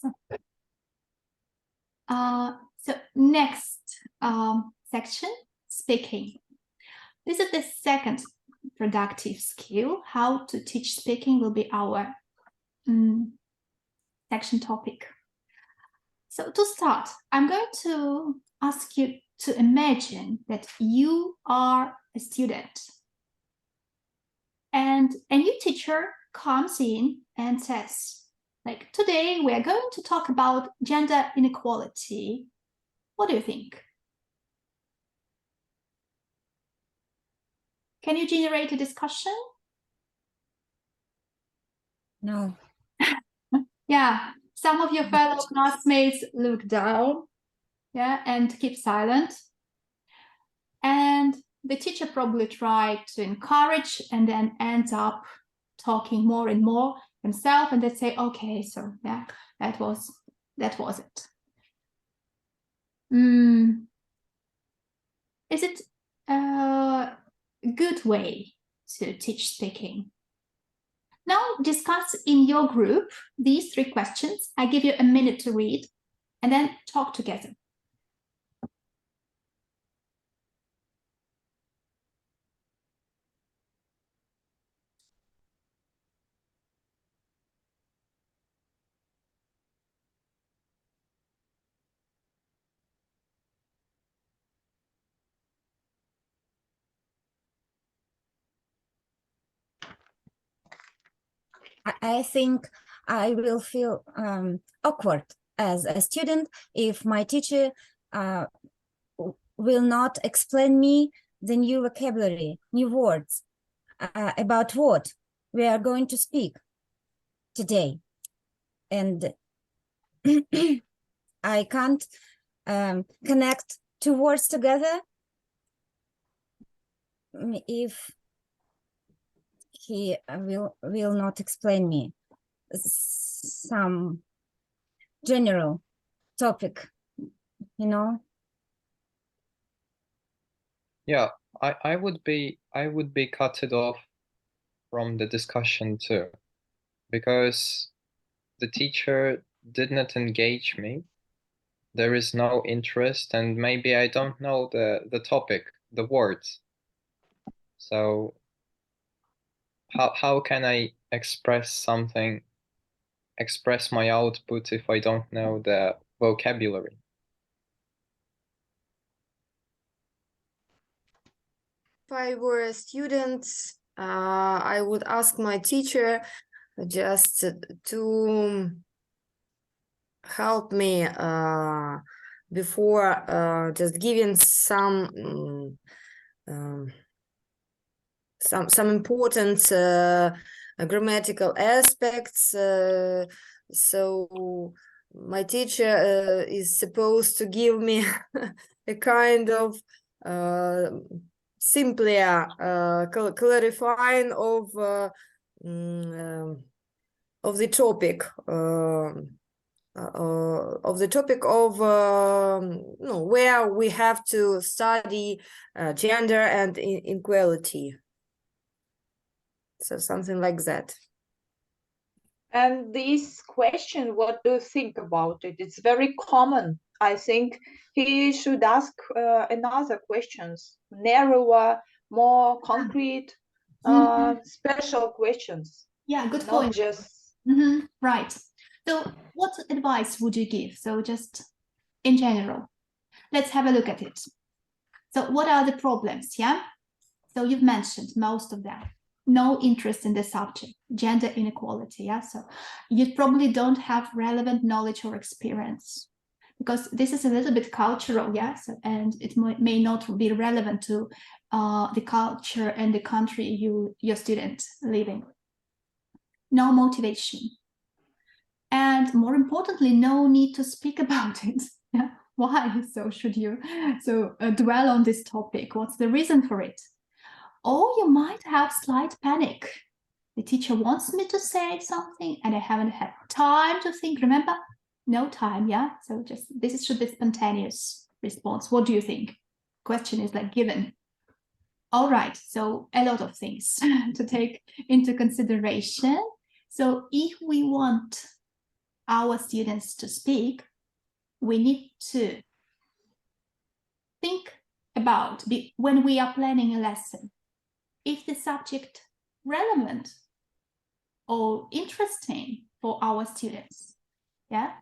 So next section, speaking. This is the second productive skill. How to teach speaking will be our section topic. So to start, I'm going to ask you to imagine that you are a student and a new teacher comes in and says, like, today we are going to talk about gender inequality. What do you think? Can you generate a discussion? No. Yeah, some of your fellow classmates look down, yeah, and keep silent. And the teacher probably tried to encourage and then ends up talking more and more himself, and they say, okay, so yeah, that was it. Is it a good way to teach speaking? Now discuss in your group these 3 questions. I give you a minute to read and then talk together. I think I will feel awkward as a student if my teacher will not explain me the new vocabulary, new words about what we are going to speak today. And I can't connect 2 words together if he will not explain me some general topic, you know. Yeah, I would be cut it off from the discussion too, because the teacher did not engage me. There is no interest, and maybe I don't know the topic, the words. So how can I express my output if I don't know the vocabulary? If I were a student, I would ask my teacher just to help me before just giving some important grammatical aspects. So my teacher is supposed to give me a kind of simpler clarifying of the topic of where we have to study gender and inequality. So something like that. And this question, what do you think about it? It's very common. I think he should ask another questions, narrower, more concrete, special questions. Yeah, good not point. Just right. So what advice would you give? So just in general, let's have a look at it. So what are the problems? Yeah. So you've mentioned most of them. No interest in the subject, gender inequality. Yeah. So you probably don't have relevant knowledge or experience, because this is a little bit cultural, yes, and it may not be relevant to the culture and the country your student live in. No motivation. And more importantly, no need to speak about it. Yeah. Why? So should you dwell on this topic? What's the reason for it? Or you might have slight panic. The teacher wants me to say something and I haven't had time to think. Remember, no time, yeah? So just this should be spontaneous response. What do you think? Question is like given. All right, so a lot of things to take into consideration. So if we want our students to speak, we need to think about when we are planning a lesson, if the subject relevant or interesting for our students. Yeah.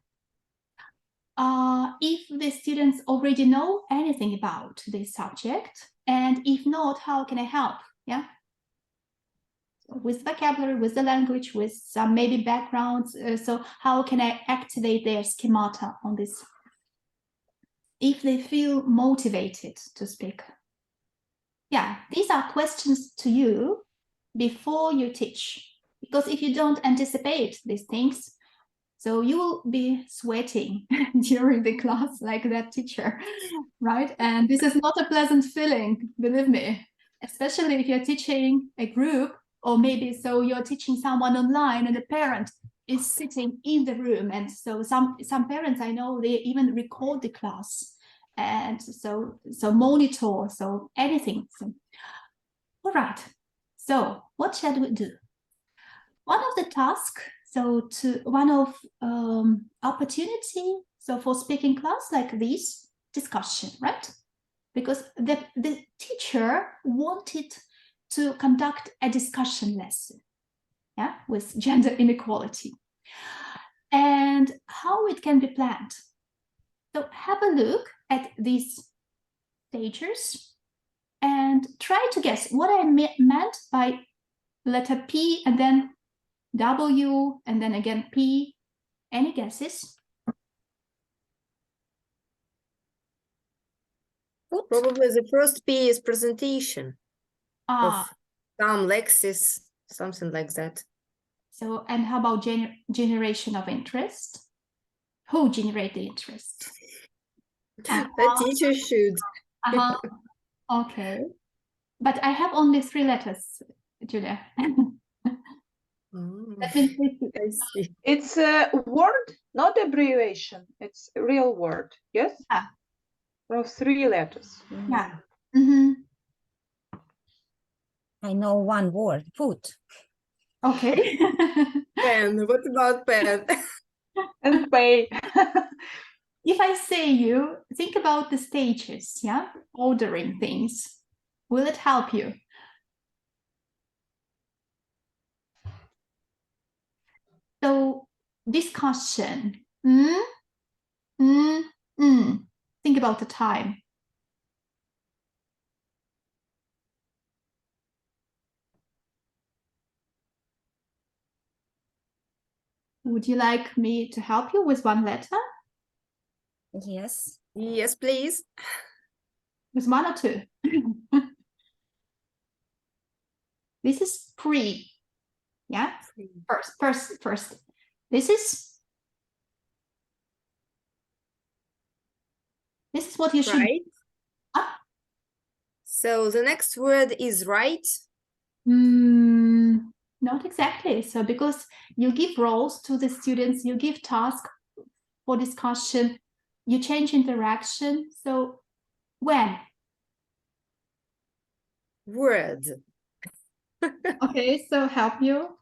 If the students already know anything about this subject, and if not, how can I help? Yeah. With vocabulary, with the language, with some maybe backgrounds. So how can I activate their schemata on this? If they feel motivated to speak. Yeah, these are questions to you before you teach. Because if you don't anticipate these things, so you will be sweating during the class like that teacher, right? And this is not a pleasant feeling, believe me, especially if you're teaching a group, or maybe so you're teaching someone online and the parent is sitting in the room. And so some parents I know, they even record the class and so monitor, so anything. So, all right, so what shall we do? One of the tasks, so one of opportunity, so for speaking class like this, discussion, right? Because the teacher wanted to conduct a discussion lesson, yeah, with gender inequality. And how it can be planned. So have a look at these stages and try to guess what I meant by letter P and then W and then again P. Any guesses? Probably the first P is presentation Ah, of some Lexis, something like that. so and how about generation of interest? Who generate the interest? The teacher should. Okay. But I have only 3 letters, Julia. That means I see. It's a word, not abbreviation. It's a real word. Yes. Yeah. From 3 letters. Yeah. Mm-hmm. I know one word, food. Okay. Pen. What about pen? And pay. If I say you, think about the stages, yeah? Ordering things. Will it help you? So, discussion. Think about the time. Would you like me to help you with one letter? Yes. Yes, please. With 1 or 2? This is pre. Yeah? First. This is what you should. Right. Ah. So the next word is right. Not exactly. So because you give roles to the students, you give tasks for discussion, you change interaction. So when? Word. Okay, so help you.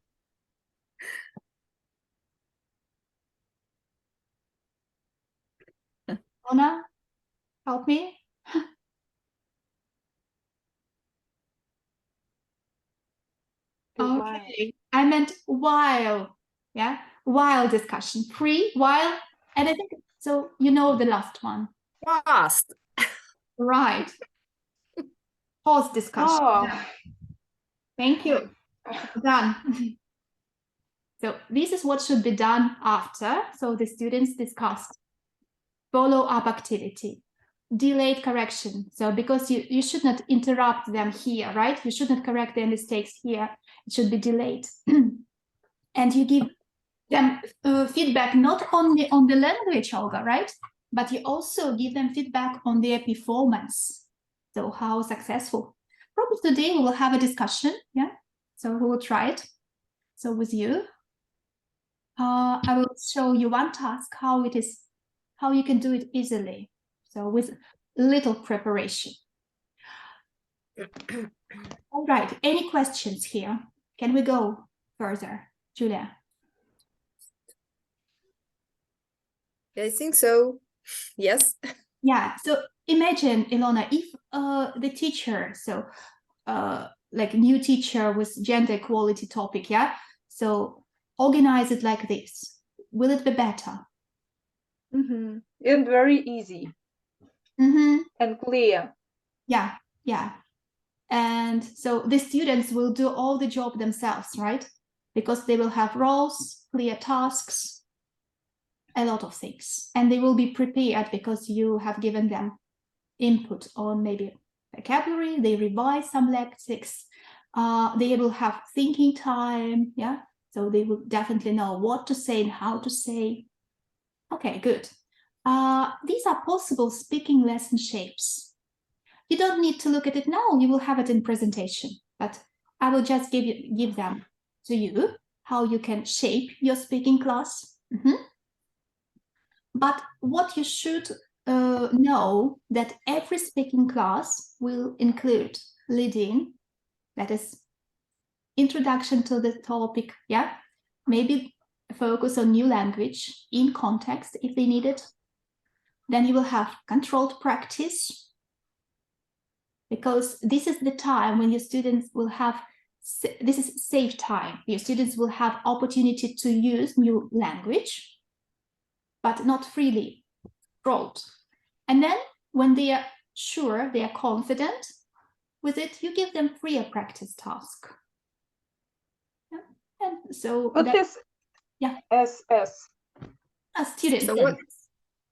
Ona, help me. Okay, I meant while, yeah, while discussion, pre, while, and I think, so you know the last one, Fast. right? Pause discussion. Oh. Yeah. Thank you. Done. So this is what should be done after. So the students discussed. Follow-up activity. Delayed correction. So because you should not interrupt them here, right? You should not correct their mistakes here. It should be delayed. And you give them feedback not only on the language, Olga, right? But you also give them feedback on their performance. So how successful. Probably today we will have a discussion, yeah? So we will try it. So with you, I will show you one task, how you can do it easily. So with little preparation. All right, any questions here? Can we go further, Julia? I think so. Yes. Yeah, so imagine, Ilona, if the teacher, so like new teacher with gender equality topic, yeah? So organize it like this. Will it be better? Mm-hmm. And very easy Mm-hmm. and clear. Yeah, yeah. And so the students will do all the job themselves, right? Because they will have roles, clear tasks, a lot of things. And they will be prepared because you have given them input on maybe vocabulary, they revise some lexics, they will have thinking time, yeah? So they will definitely know what to say and how to say. Okay, good. These are possible speaking lesson shapes. You don't need to look at it now, you will have it in presentation, but I will just give them to you, how you can shape your speaking class. But what you should know that every speaking class will include leading, that is introduction to the topic, yeah? Maybe focus on new language in context if they need it. Then you will have controlled practice, because this is the time when your students will have, this is safe time. Your students will have opportunity to use new language, but not freely controlled. And then when they are sure, they are confident with it, you give them freer practice task. Yeah. And so What that, is yeah, SS? students. So what?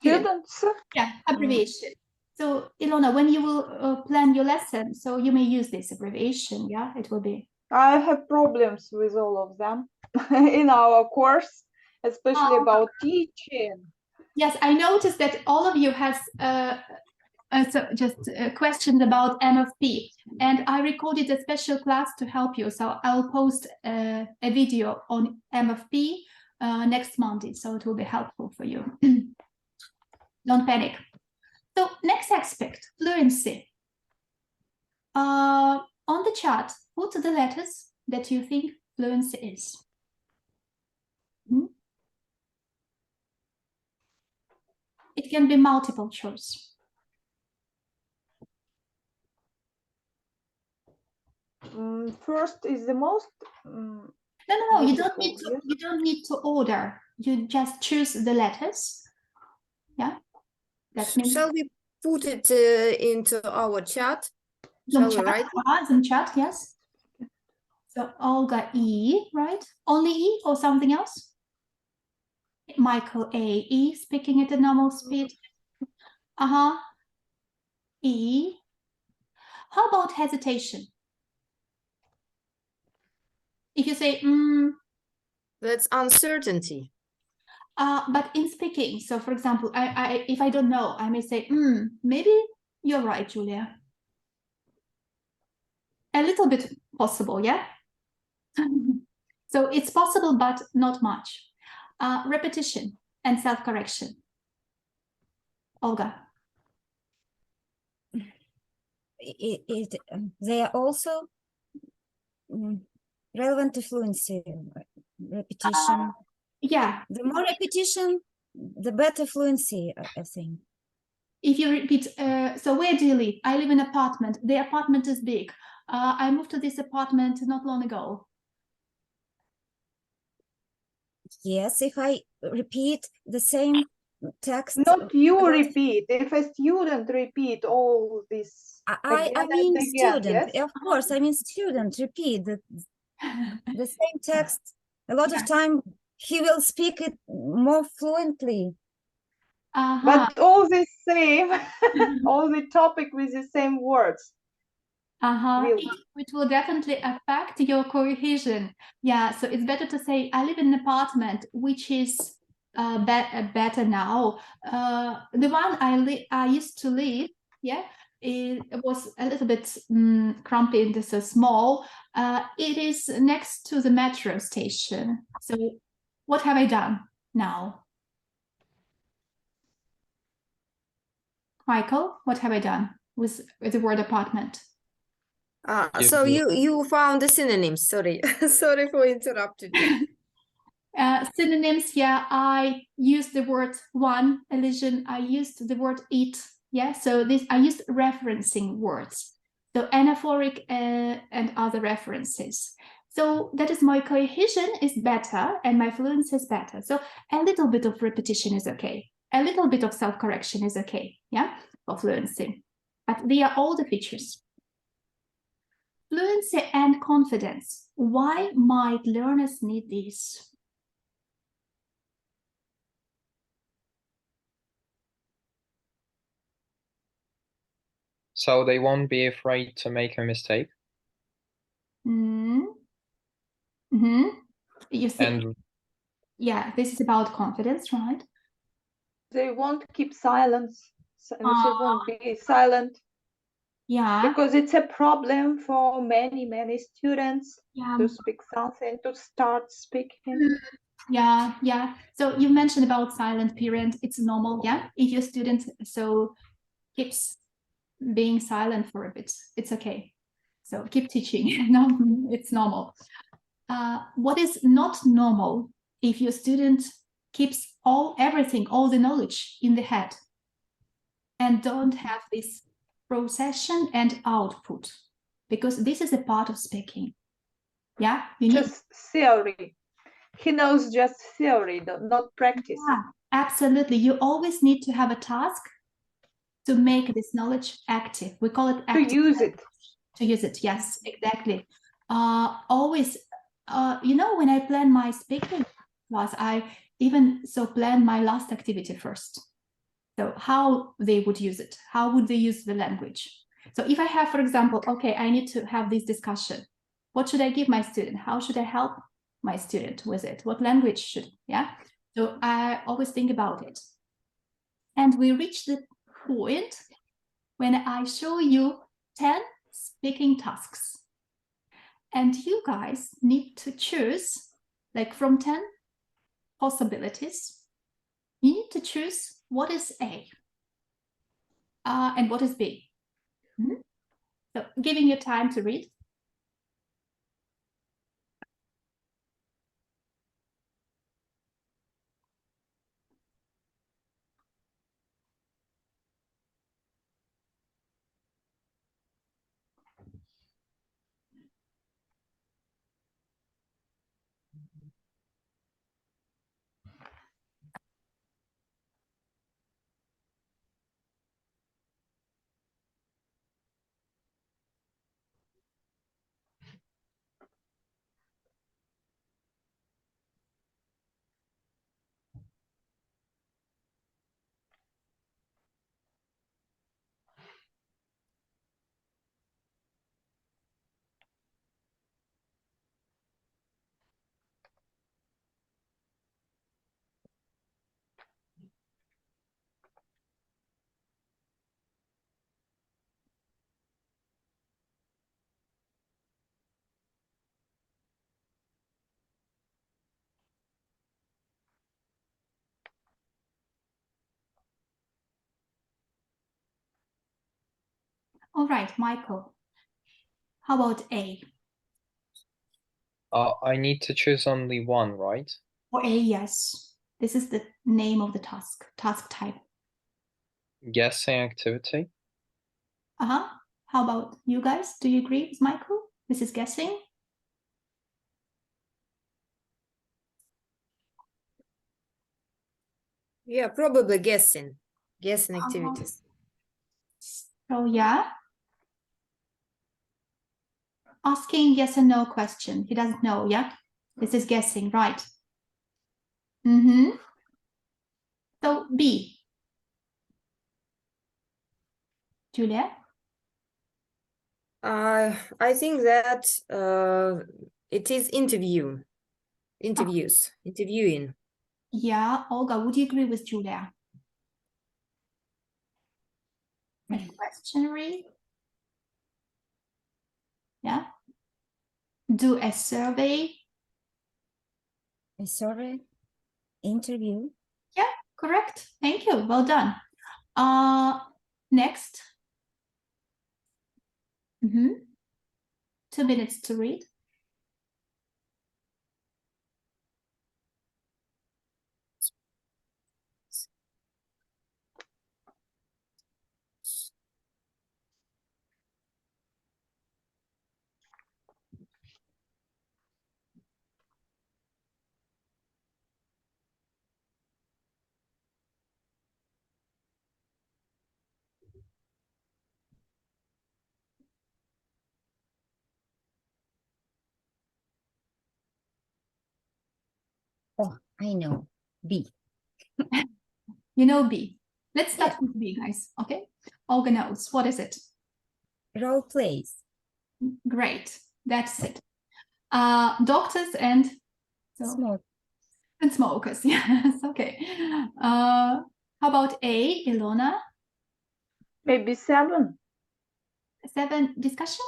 Students? Yeah, abbreviation. So Ilona, when you will plan your lesson, so you may use this abbreviation. Yeah, it will be. I have problems with all of them in our course, especially about teaching. Yes, I noticed that all of you has so just questions about MFP, and I recorded a special class to help you. So I'll post a video on MFP next Monday, so it will be helpful for you. Don't panic. So next aspect, fluency. On the chart, put the letters that you think fluency is. It can be multiple choice. First is the most. No, you don't need to. Yes. You don't need to order. You just choose the letters. Yeah, that means. Shall we put it into our chat? Some Shall we write? Some chat, yes. So Olga E, right? Only E or something else? Michael A, E, speaking at a normal speed. E. How about hesitation? If you say, That's uncertainty. but in speaking, so for example, if I don't know, I may say, maybe you're right, Julia. A little bit possible, yeah? So it's possible, but not much. Repetition and self-correction. Olga. They are also relevant to fluency. Repetition. Yeah. The more repetition, the better fluency, I think. If you repeat, so where do you live? I live in an apartment. The apartment is big. I moved to this apartment not long ago. Yes, if I repeat the same text. Not you repeat. If a student repeat all this. I mean student. Yes? Of course, I mean student repeat the same text. A lot of time he will speak it more fluently. But all the same, all the topic with the same words. It will definitely affect your cohesion. Yeah, so it's better to say, I live in an apartment, which is better now. The one I used to live, yeah, it was a little bit crumpy and so small. It is next to the metro station. So what have I done now? Michael, what have I done with the word apartment? So you found the synonyms. Sorry, sorry for interrupting you. Synonyms, yeah, I used the word one, elision, I used the word it, yeah, so this, I used referencing words, so anaphoric and other references. So that is my cohesion is better and my fluency is better. So a little bit of repetition is okay. A little bit of self-correction is okay, yeah, for fluency. But they are all the features. Fluency and confidence. Why might learners need these? So they won't be afraid to make a mistake. Mm. Mm-hmm. You see, And yeah, this is about confidence, right? They won't keep silence. They Ah. won't be silent Yeah, because it's a problem for many students yeah, to speak something, to start speaking. yeah. So you mentioned about silent period. It's normal, yeah. If your student so keeps being silent for a bit, it's okay. So keep teaching. No, it's normal. What is not normal if your student keeps everything, all the knowledge in the head and don't have this procession and output, because this is a part of speaking. Yeah, you need. Just theory. He knows just theory, not practice. Yeah, absolutely. You always need to have a task to make this knowledge active. We call it To active. use it. To use it, yes, exactly. Always, you know, when I plan my speaking class, I even plan my last activity first. So how they would use it, how would they use the language? So if I have, for example, okay, I need to have this discussion. What should I give my student? How should I help my student with it? What language should, yeah? So I always think about it. And we reach the point when I show you 10 speaking tasks. And you guys need to choose, like from 10 possibilities, you need to choose what is A and what is B. So giving you time to read. All right, Michael, how about A? I need to choose only one, right? For A, yes. This is the name of the task type. Guessing activity. Uh-huh. How about you guys? Do you agree with Michael? This is guessing. Yeah, probably guessing activities. So yeah. Asking yes and no question. He doesn't know, yeah? This is guessing, right? Mm-hmm. So B. Julia? I think that it is interviewing. Yeah, Olga, would you agree with Julia? A questionnaire? Yeah. Do a survey? A survey, interview. Yeah, correct. Thank you. Well done. Next. 2 minutes to read. I know. B. You know B. Let's start with B, guys. Okay. Olga knows. What is it? Role plays. Great. That's it. Doctors and Smoke. and smokers. Yes. Okay. How about A, Ilona? Maybe 7. 7, discussion.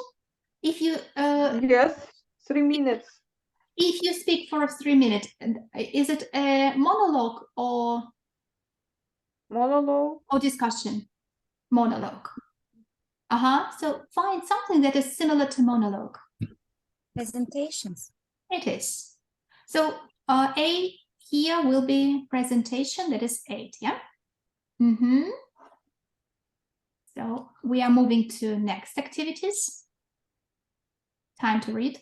If you Yes, 3 minutes. if you speak for 3 minutes, is it a monologue or Monologue. discussion? Monologue. So find something that is similar to monologue. Presentations. It is. So A here will be presentation. That is 8. Yeah. So we are moving to next activities. Time to read.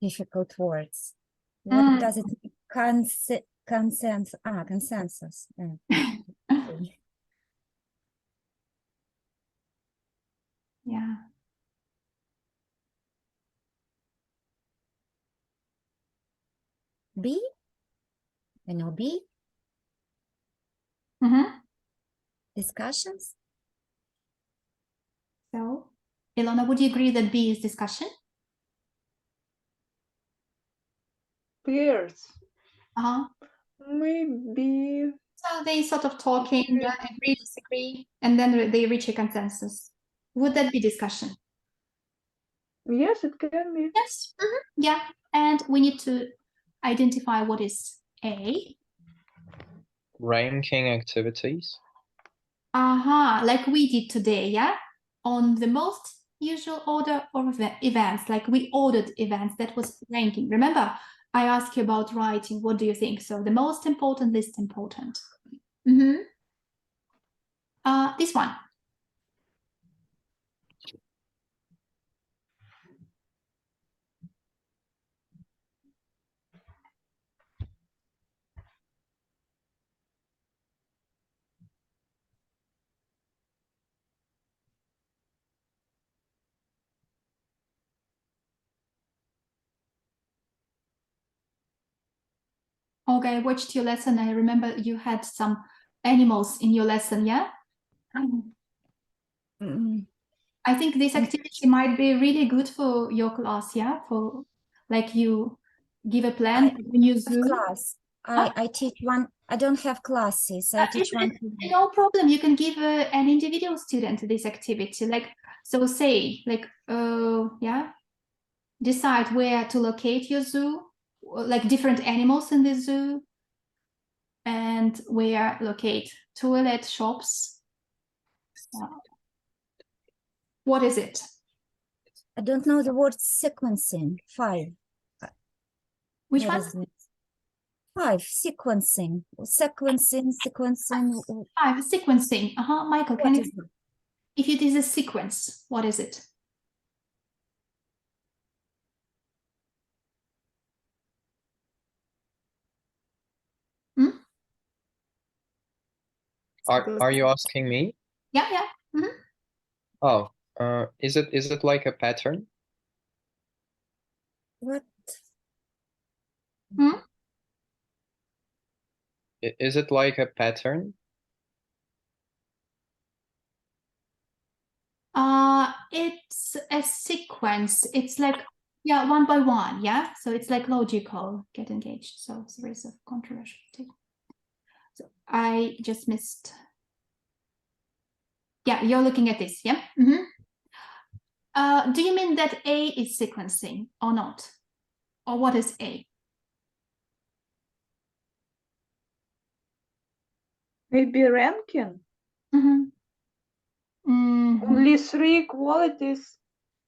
Difficult words. What Mm. does it mean? Consensus. Consensus. Yeah. B. I know B. Discussions. So, Ilona, would you agree that B is discussion? Peers. Uh-huh. Maybe. So they sort of talking, agree, disagree, and then they reach a consensus. Would that be discussion? Yes, it can be. Yes. Yeah. And we need to identify what is A. Ranking activities. Like we did today, yeah? On the most usual order of events, like we ordered events, that was ranking. Remember, I asked you about writing. What do you think? So the most important, least important. This one. Okay, I watched your lesson. I remember you had some animals in your lesson, yeah? I think this activity might be really good for your class, yeah? For like you give a plan when you Zoom. Class. I teach one. I don't have classes. I teach one. No problem. You can give an individual student this activity. Like, so say, like, yeah, decide where to locate your zoo, like different animals in the zoo, and where locate toilet, shops. What is it? I don't know the word sequencing. 5. Which What one? is it? 5. Sequencing. Sequencing. 5, sequencing. Michael, What can you, is it? if it is a sequence, what is it? Are you asking me? Yeah. Oh, is it like a pattern? What? Is it like a pattern? It's a sequence. It's like, yeah, one by one, yeah? So it's like logical, get engaged. So series of controversial. So I just missed. Yeah, you're looking at this, yeah? Do you mean that A is sequencing or not? Or what is A? Maybe ranking. Only 3 qualities.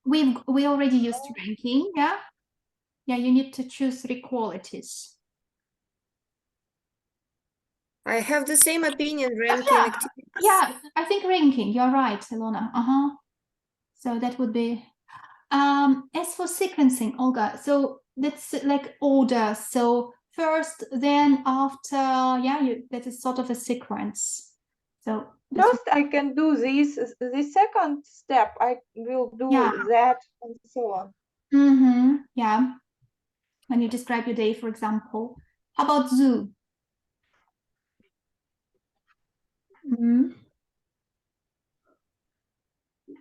We already used ranking, yeah? Yeah, you need to choose 3 qualities. I have the same opinion, ranking Yeah. activities. Yeah, I think ranking. You're right, Ilona. So that would be. As for sequencing, Olga, so that's like order. So first, then after, yeah, that is sort of a sequence. So this First, I can do this. The second step, I will do Yeah. that, and so on. Yeah. When you describe your day, for example. How about zoo? Mhm.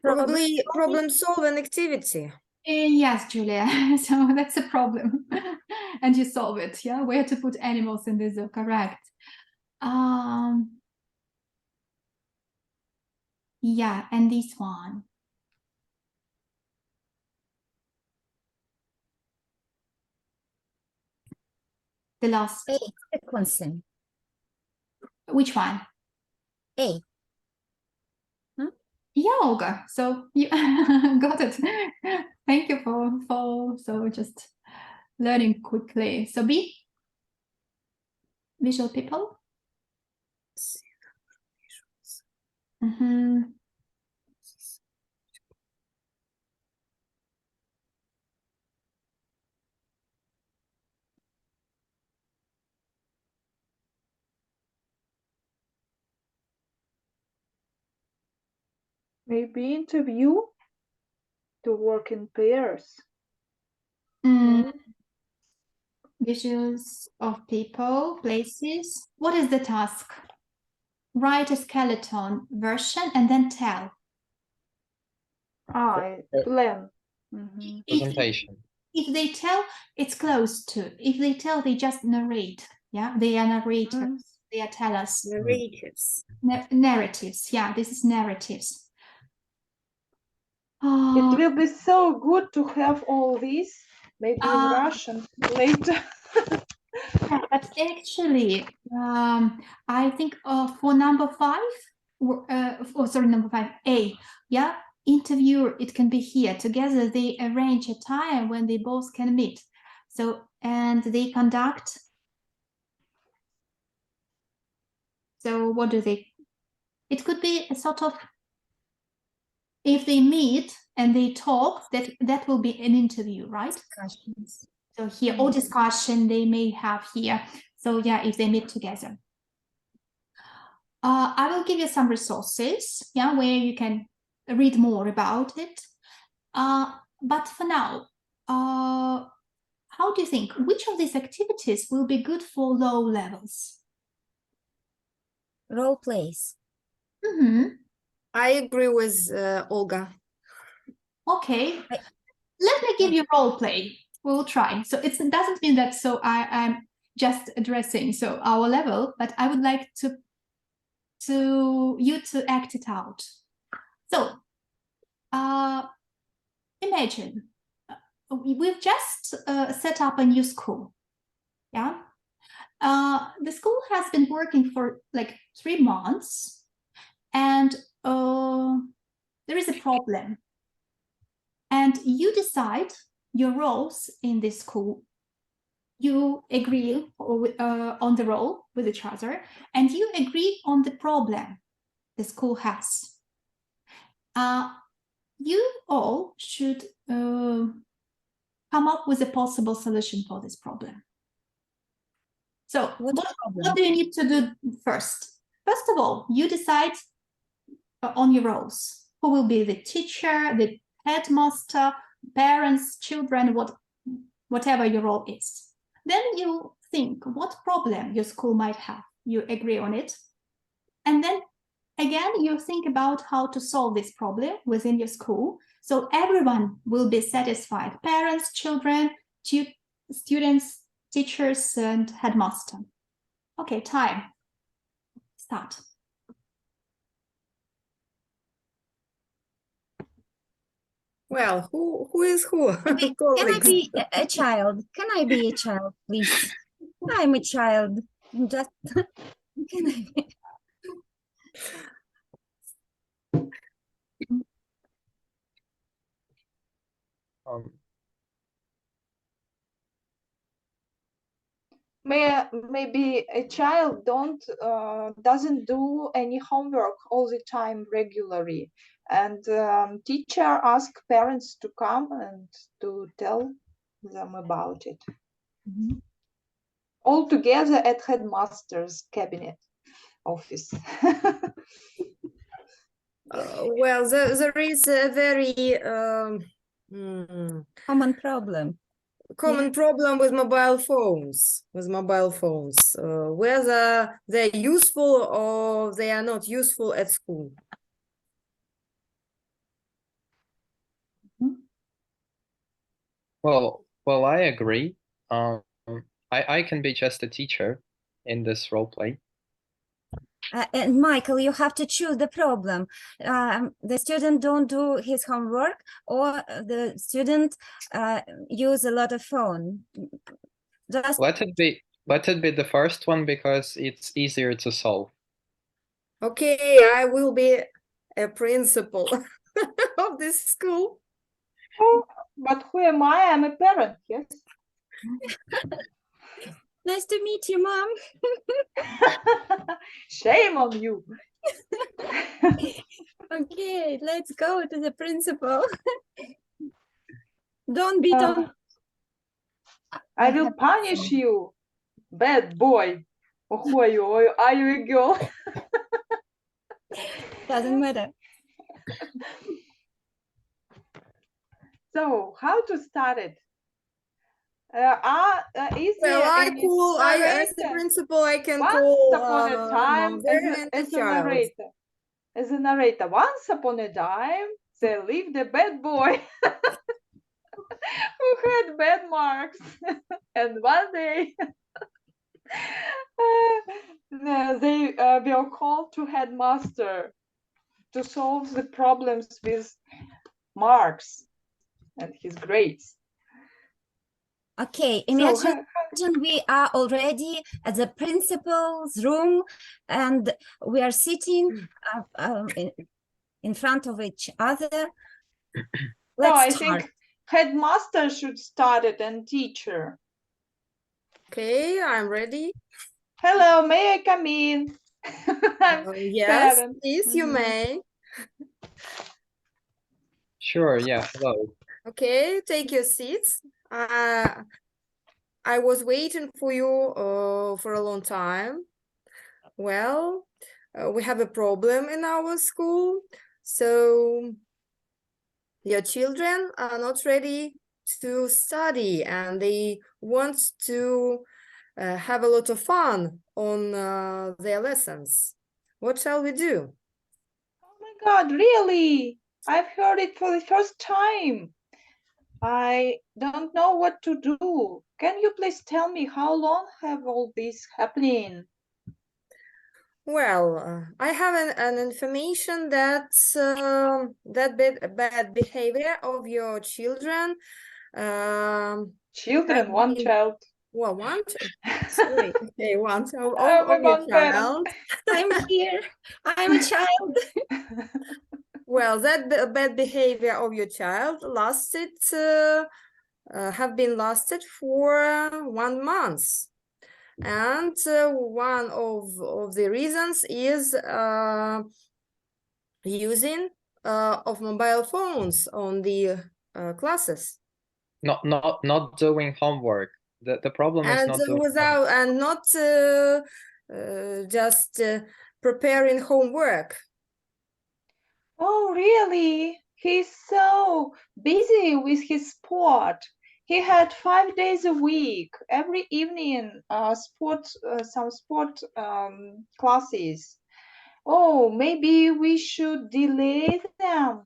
Probably problem-solving activity. Yes, Julia. So that's a problem. And you solve it, yeah? Where to put animals in the zoo, correct. Yeah, and this one. The last, A, sequencing. which one? A. Yeah, Olga. So you got it. Thank you for so just learning quickly. So B, visual people. Mhm. Maybe interview to work in pairs. Mm, visuals of people, places. What is the task? Write a skeleton version and then tell. I plan. Mhm. Presentation. If they tell, it's close to. If they tell, they just narrate. Yeah, they are narrators. They are tellers. Narratives. Narratives. Yeah, this is narratives. It will be so good to have all this, maybe in Russian later. Yeah, but actually, I think for number 5, number 5A, yeah, interviewer, it can be here. Together, they arrange a time when they both can meet. So, and they conduct. So, what do they? It could be a sort of, if they meet and they talk, that will be an interview, right? Discussions. So here, or discussion they may have here. So yeah, if they meet together. I will give you some resources, yeah, where you can read more about it. But for now, how do you think, which of these activities will be good for low levels? Role plays. I agree with Olga. Okay, I- let me give you role play. We will try. So it doesn't mean that so I'm just addressing so our level, but I would like to you to act it out. So imagine we've just set up a new school. Yeah. The school has been working for like 3 months, and there is a problem. And you decide your roles in this school. You agree on the role with each other, and you agree on the problem the school has. You all should come up with a possible solution for this problem. So What what do you need to do first? First of all, you decide on your roles. Who will be the teacher, the headmaster, parents, children, whatever your role is. Then you think what problem your school might have. You agree on it. And then again, you think about how to solve this problem within your school. So everyone will be satisfied. Parents, children, students, teachers, and headmaster. Okay, time. Start. Well, who is who? Can I Colleagues. be a child? Can I be a child, please? I'm a child. I'm just can I be? May maybe a child doesn't do any homework all the time regularly, and teacher ask parents to come and to tell them about it. All together at headmaster's cabinet office. Well, there is a very Common problem. common problem with mobile phones. Whether they're useful or they are not useful at school. Well, I agree. I can be just a teacher in this role play. And Michael, you have to choose the problem. The student don't do his homework, or the student use a lot of phone. Just Let it be the first one because it's easier to solve. Okay, I will be a principal of this school. Oh, but who am I? I'm a parent, yes. nice to meet you, Mom. Shame on you. Okay, let's go to the principal. Don't beat Uh, on. I will punish you, bad boy. Or who are you? Or are you a girl? Doesn't matter. So, how to start it? Is Well, there I any call, as the narrator? principal, I can Once call upon a time, mother and as the a child. narrator. As a narrator, once upon a time, there lived a bad boy who had bad marks. And one day, they were called to headmaster to solve the problems with marks and his grades. Okay, So, imagine we are already at the principal's room, and we are sitting in front of each other. no, I Let's start. think headmaster should start it and teacher. Okay, I'm ready. Hello, may I come in? I'm Yes, parent. please, you Mhm. may. Sure, yeah, hello. Okay, take your seats. I was waiting for you for a long time. Well, we have a problem in our school. So your children are not ready to study and they want to have a lot of fun on their lessons. What shall we do? Oh my God, really? I've heard it for the first time. I don't know what to do. Can you please tell me how long have all this happening? Well, I have an information that bad behavior of your children. Children, Have one been- child. Well, sorry, okay, one child I'm of your one parent. child. I'm here. I'm a child. Well, that bad behavior of your child have been lasted for 1 month. And one of the reasons is using of mobile phones on the classes. Not doing homework. The problem is And not doing without and not just preparing homework. Oh, really? He's so busy with his sport. He had 5 days a week, every evening, some sport classes. Oh, maybe we should delay them.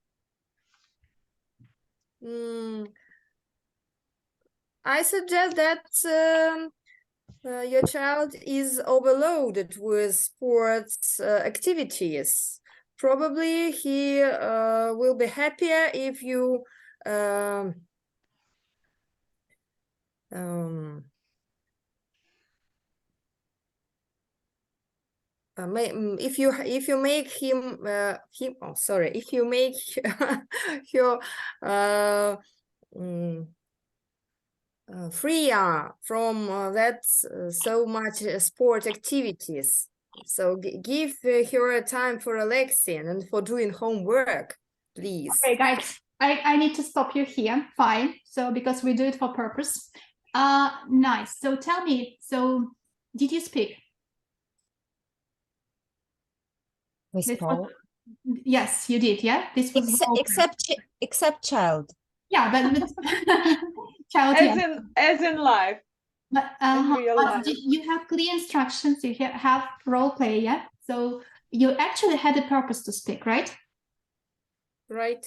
I suggest that your child is overloaded with sports activities. Probably he will be happier if you if you make him if you make your if you make him free from that so much sport activities. So give her a time for relaxing and for doing homework, please. Okay, guys, I need to stop you here. Fine. So because we do it for purpose. Nice. So tell me, so did you speak? We This was- spoke. Yes, you did. Yeah, this was Except child. yeah, but child, yeah. As in life. But in real life. you have clear instructions. You have role play. Yeah. So you actually had a purpose to speak, right? Right.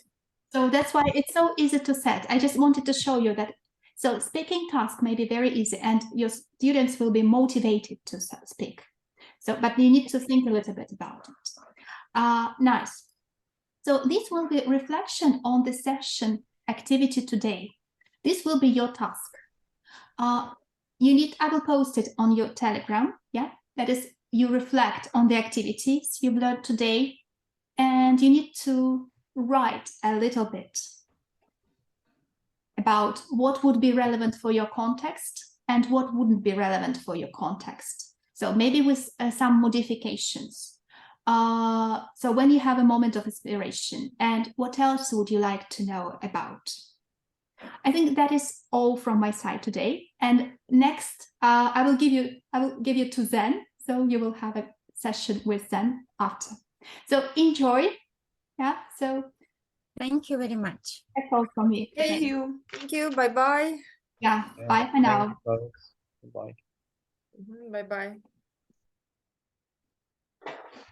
So that's why it's so easy to set. I just wanted to show you that. So speaking task may be very easy and your students will be motivated to speak. So, but you need to think a little bit about it. Nice. So this will be reflection on the session activity today. This will be your task. I will post it on your Telegram. Yeah, that is, you reflect on the activities you've learned today, and you need to write a little bit about what would be relevant for your context and what wouldn't be relevant for your context. So maybe with some modifications. So when you have a moment of inspiration, and what else would you like to know about? I think that is all from my side today. And next, I will give you to Zen, so you will have a session with Zen after. So enjoy. Yeah. So Thank you very much. that's all from me. Thank you. Thank you. Bye bye. Yeah. Bye for now. Thanks, folks. Bye. Bye bye.